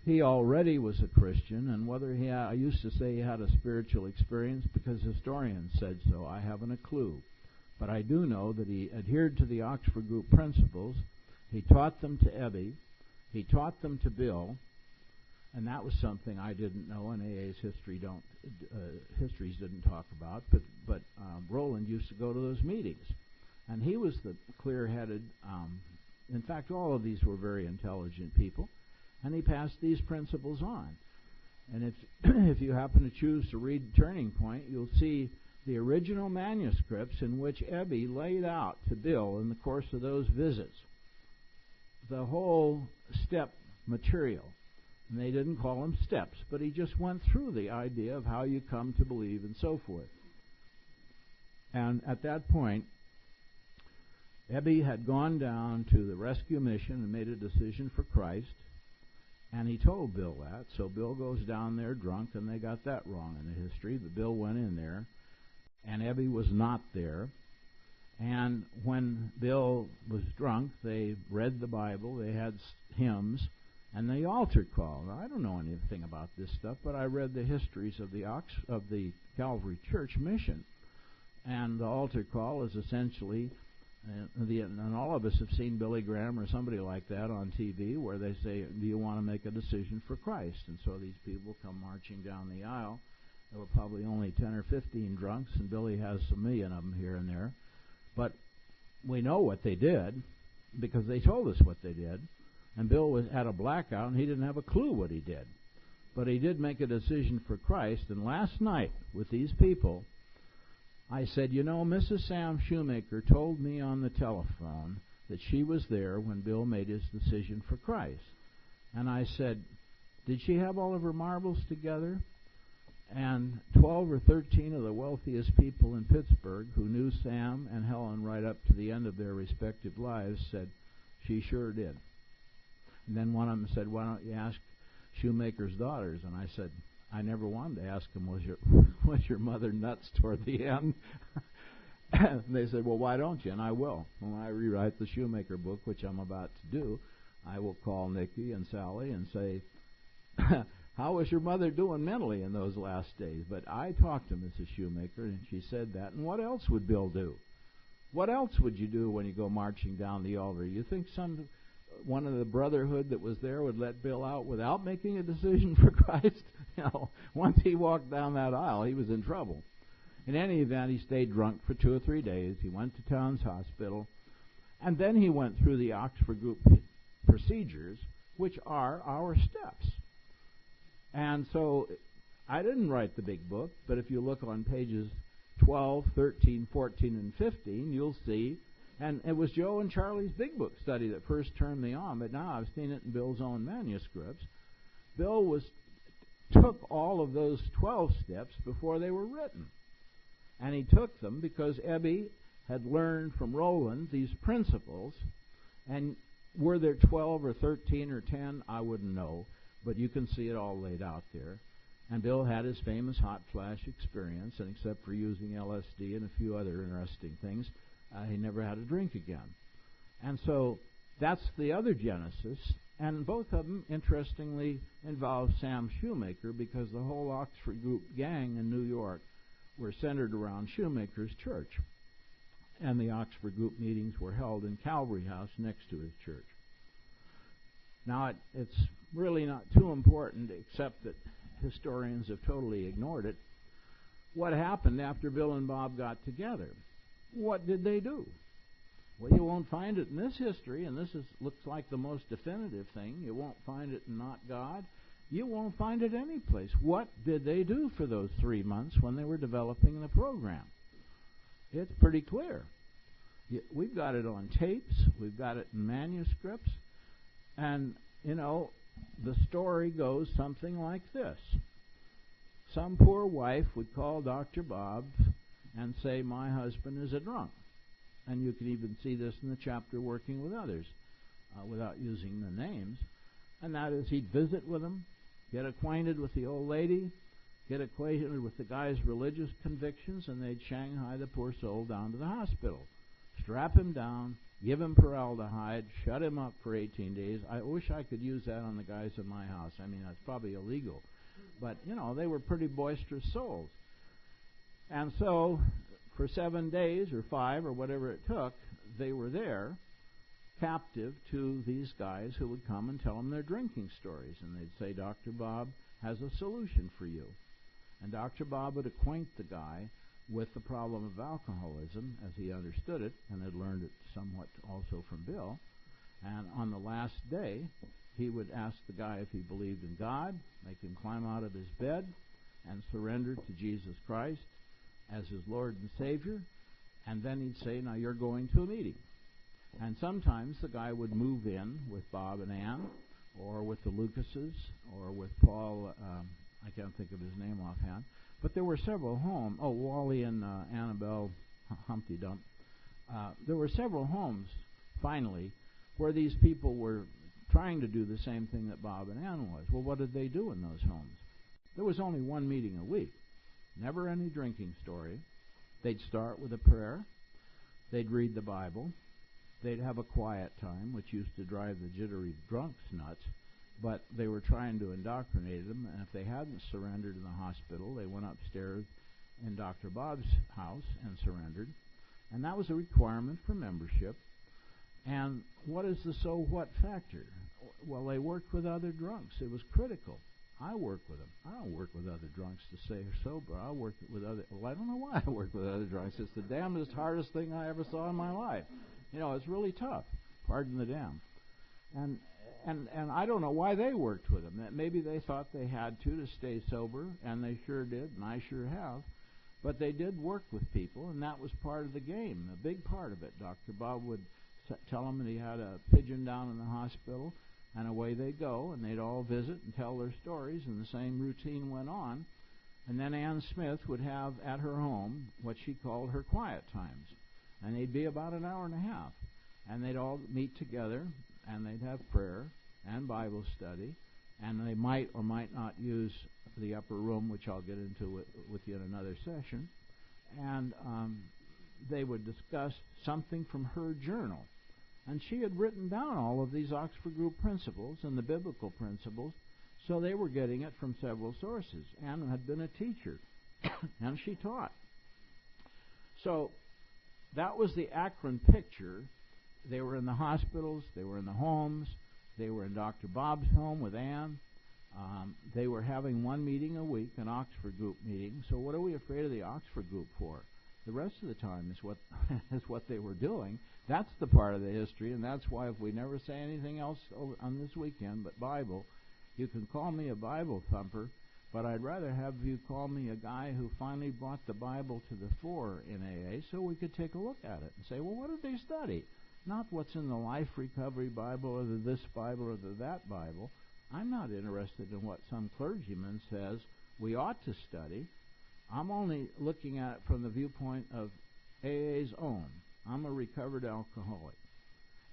He already was a Christian, and whether I used to say he had a spiritual experience because historians said so. I haven't a clue. But I do know that he adhered to the Oxford group principles. He taught them to Ebby. He taught them to Bill. And that was something I didn't know, and AA's histories didn't talk about. But Roland used to go to those meetings. And he was the clear-headed, in fact, all of these were very intelligent people. And he passed these principles on. And if you happen to choose to read Turning Point, you'll see the original manuscripts in which Ebby laid out to Bill in the course of those visits the whole step material. And they didn't call them steps, but he just went through the idea of how you come to believe and so forth. And at that point, Ebby had gone down to the rescue mission and made a decision for Christ, and he told Bill that. So Bill goes down there drunk, and they got that wrong in the history. But Bill went in there, and Ebby was not there. And when Bill was drunk, they read the Bible, they had hymns, and the altar call. Now, I don't know anything about this stuff, but I read the histories of the Calvary Church mission. And the altar call is essentially, and all of us have seen Billy Graham or somebody like that on TV, where they say, do you want to make a decision for Christ? And so these people come marching down the aisle. There were probably only 10 or 15 drunks, and Billy has a million of them here and there. But we know what they did, because they told us what they did. And Bill had a blackout, and he didn't have a clue what he did. But he did make a decision for Christ. And last night, with these people, I said, you know, Mrs. Sam Shoemaker told me on the telephone that she was there when Bill made his decision for Christ. And I said, did she have all of her marbles together? And 12 or 13 of the wealthiest people in Pittsburgh who knew Sam and Helen right up to the end of their respective lives said, she sure did. And then one of them said, why don't you ask Shoemaker's daughters? And I said, I never wanted to ask them, was your mother nuts toward the end? And they said, well, why don't you? And I will. When I rewrite the Shoemaker book, which I'm about to do, I will call Nikki and Sally and say, how was your mother doing mentally in those last days? But I talked to Mrs. Shoemaker, and she said that. And what else would Bill do? What else would you do when you go marching down the altar? You think one of the brotherhood that was there would let Bill out without making a decision for Christ? You know, once he walked down that aisle, he was in trouble. In any event, he stayed drunk for 2 or 3 days. He went to Towns Hospital, and then he went through the Oxford Group procedures, which are our steps. And so I didn't write the big book, but if you look on pages 12, 13, 14, and 15, you'll see. And it was Joe and Charlie's big book study that first turned me on, but now I've seen it in Bill's own manuscripts. Bill took all of those 12 steps before they were written. And he took them because Ebby had learned from Roland these principles. And were there 12 or 13 or 10? I wouldn't know. But you can see it all laid out there. And Bill had his famous hot flash experience, and except for using LSD and a few other interesting things, he never had a drink again. And so that's the other genesis. And both of them, interestingly, involve Sam Shoemaker, because the whole Oxford Group gang in New York were centered around Shoemaker's church. And the Oxford Group meetings were held in Calvary House next to his church. Now, it's really not too important, except that historians have totally ignored it. What happened after Bill and Bob got together? What did they do? Well, you won't find it in this history, and this looks like the most definitive thing. You won't find it in Not God. You won't find it any place. What did they do for those 3 months when they were developing the program? It's pretty clear. We've got it on tapes. We've got it in manuscripts. And, you know, the story goes something like this. Some poor wife would call Dr. Bob and say, my husband is a drunk. And you can even see this in the chapter Working with Others, without using the names. And that is, he'd visit with them, get acquainted with the old lady, get acquainted with the guy's religious convictions, and they'd shanghai the poor soul down to the hospital. Strap him down, give him formaldehyde, shut him up for 18 days. I wish I could use that on the guys in my house. I mean, that's probably illegal. But, you know, they were pretty boisterous souls. And so, for 7 days or 5 or whatever it took, they were there, captive to these guys who would come and tell them their drinking stories. And they'd say, Dr. Bob has a solution for you. And Dr. Bob would acquaint the guy with the problem of alcoholism as he understood it, and had learned it somewhat also from Bill. And on the last day, he would ask the guy if he believed in God, make him climb out of his bed, and surrender to Jesus Christ as his Lord and Savior. And then he'd say, now you're going to a meeting. And sometimes the guy would move in with Bob and Ann, or with the Lucases, or with Paul, I can't think of his name offhand, but there were several homes. Oh, Wally and Annabelle Humpty Dump. There were several homes, finally, where these people were trying to do the same thing that Bob and Ann was. Well, what did they do in those homes? There was only one meeting a week. Never any drinking story. They'd start with a prayer. They'd read the Bible. They'd have a quiet time, which used to drive the jittery drunks nuts, but they were trying to indoctrinate them, and if they hadn't surrendered in the hospital, they went upstairs in Dr. Bob's house and surrendered, and that was a requirement for membership. And what is the so what factor? Well, they worked with other drunks. It was critical. I work with them. I don't work with other drunks to stay sober. I work with other... Well, I don't know why I work with other drunks. It's the damnedest, hardest thing I ever saw in my life. You know, it's really tough. Pardon the damn. And I don't know why they worked with them. Maybe they thought they had to stay sober, and they sure did, and I sure have. But they did work with people, and that was part of the game, a big part of it. Dr. Bob would tell them that he had a pigeon down in the hospital, and away they'd go, and they'd all visit and tell their stories, and the same routine went on. And then Ann Smith would have at her home what she called her quiet times, and they'd be about an hour and a half. And they'd all meet together, and they'd have prayer and Bible study, and they might or might not use the upper room, which I'll get into with you in another session. And they would discuss something from her journal. And she had written down all of these Oxford Group principles and the biblical principles, so they were getting it from several sources. Ann had been a teacher, and she taught. So that was the Akron picture. They were in the hospitals, they were in the homes, they were in Dr. Bob's home with Ann. They were having one meeting a week, an Oxford Group meeting. So what are we afraid of the Oxford Group for? The rest of the time is what is what they were doing. That's the part of the history, and that's why if we never say anything else on this weekend but Bible, you can call me a Bible thumper, but I'd rather have you call me a guy who finally brought the Bible to the fore in AA so we could take a look at it and say, well, what did they study? Not what's in the Life Recovery Bible or this Bible or that Bible. I'm not interested in what some clergyman says we ought to study. I'm only looking at it from the viewpoint of AA's own. I'm a recovered alcoholic,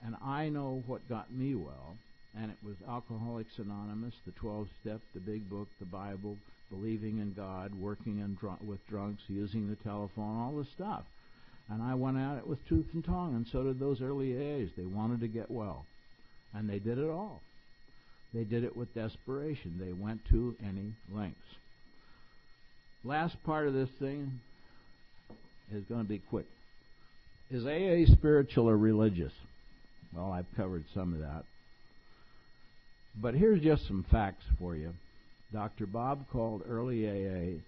and I know what got me well, and it was Alcoholics Anonymous, the 12-step, the big book, the Bible, believing in God, working with drunks, using the telephone, all this stuff. And I went at it with tooth and tongue, and so did those early AAs. They wanted to get well, and they did it all. They did it with desperation. They went to any lengths. Last part of this thing is going to be quick. Is AA spiritual or religious? Well, I've covered some of that. But here's just some facts for you. Dr. Bob called early AA,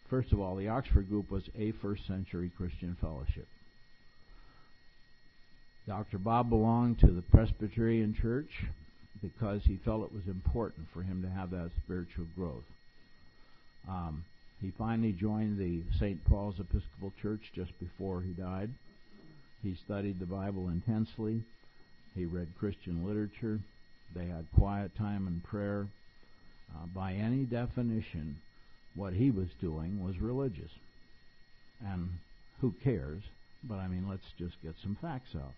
first of all, the Oxford Group was a first-century Christian fellowship. Dr. Bob belonged to the Presbyterian Church because he felt it was important for him to have that spiritual growth. He finally joined the St. Paul's Episcopal Church just before he died. He studied the Bible intensely. He read Christian literature. They had quiet time and prayer. By any definition, what he was doing was religious. And who cares? But I mean, let's just get some facts out.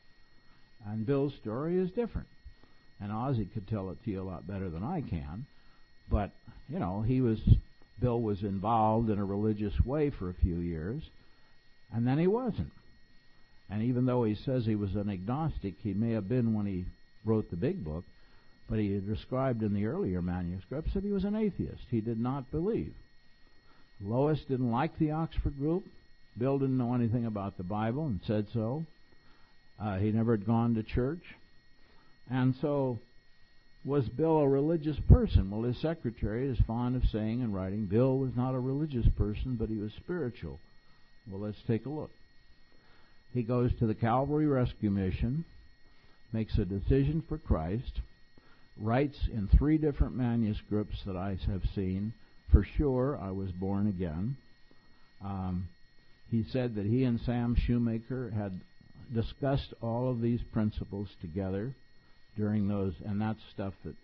And Bill's story is different. And Ozzy could tell it to you a lot better than I can. But, you know, Bill was involved in a religious way for a few years, and then he wasn't. And even though he says he was an agnostic, he may have been when he wrote the big book, but he had described in the earlier manuscripts that he was an atheist. He did not believe. Lois didn't like the Oxford Group. Bill didn't know anything about the Bible and said so. He never had gone to church. And so, was Bill a religious person? Well, his secretary is fond of saying and writing, Bill was not a religious person, but he was spiritual. Well, let's take a look. He goes to the Calvary Rescue Mission, makes a decision for Christ, writes in 3 different manuscripts that I have seen, for sure I was born again. He said that he and Sam Shoemaker had discussed all of these principles together, during those, and that's stuff that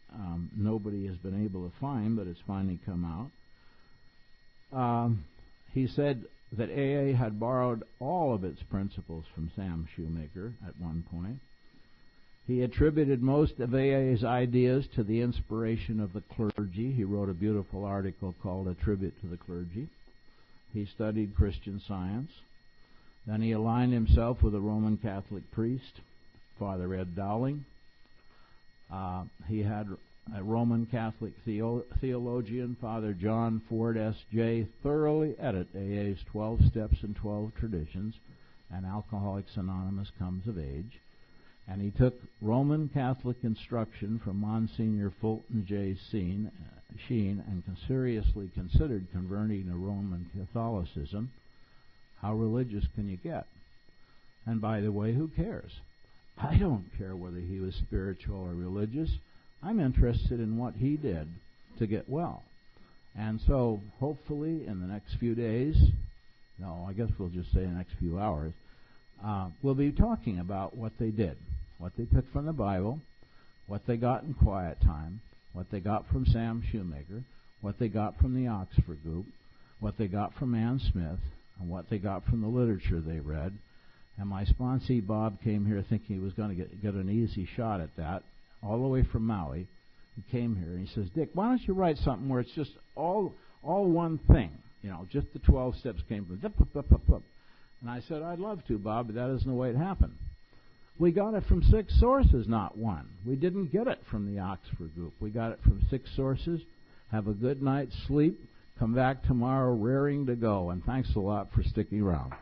nobody has been able to find, but it's finally come out. He said that AA had borrowed all of its principles from Sam Shoemaker at one point. He attributed most of AA's ideas to the inspiration of the clergy. He wrote a beautiful article called A Tribute to the Clergy. He studied Christian Science. Then he aligned himself with a Roman Catholic priest, Father Ed Dowling. He had a Roman Catholic theologian, Father John Ford S.J., thoroughly edit AA's 12 Steps and 12 Traditions, and Alcoholics Anonymous Comes of Age. And he took Roman Catholic instruction from Monsignor Fulton J. Sheen and seriously considered converting to Roman Catholicism. How religious can you get? And by the way, who cares? I don't care whether he was spiritual or religious. I'm interested in what he did to get well. And so, hopefully, in the next few days, no, I guess we'll just say the next few hours, we'll be talking about what they did, what they took from the Bible, what they got in quiet time, what they got from Sam Shoemaker, what they got from the Oxford group, what they got from Ann Smith, and what they got from the literature they read. And my sponsee, Bob, came here thinking he was going to get an easy shot at that, all the way from Maui. He came here and he says, Dick, why don't you write something where it's just all one thing? You know, just the 12 steps came from zip, zip, zip, zip, zip. And I said, I'd love to, Bob, but that isn't the way it happened. We got it from 6 sources, not one. We didn't get it from the Oxford group. We got it from 6 sources. Have a good night's sleep. Come back tomorrow raring to go. And thanks a lot for sticking around.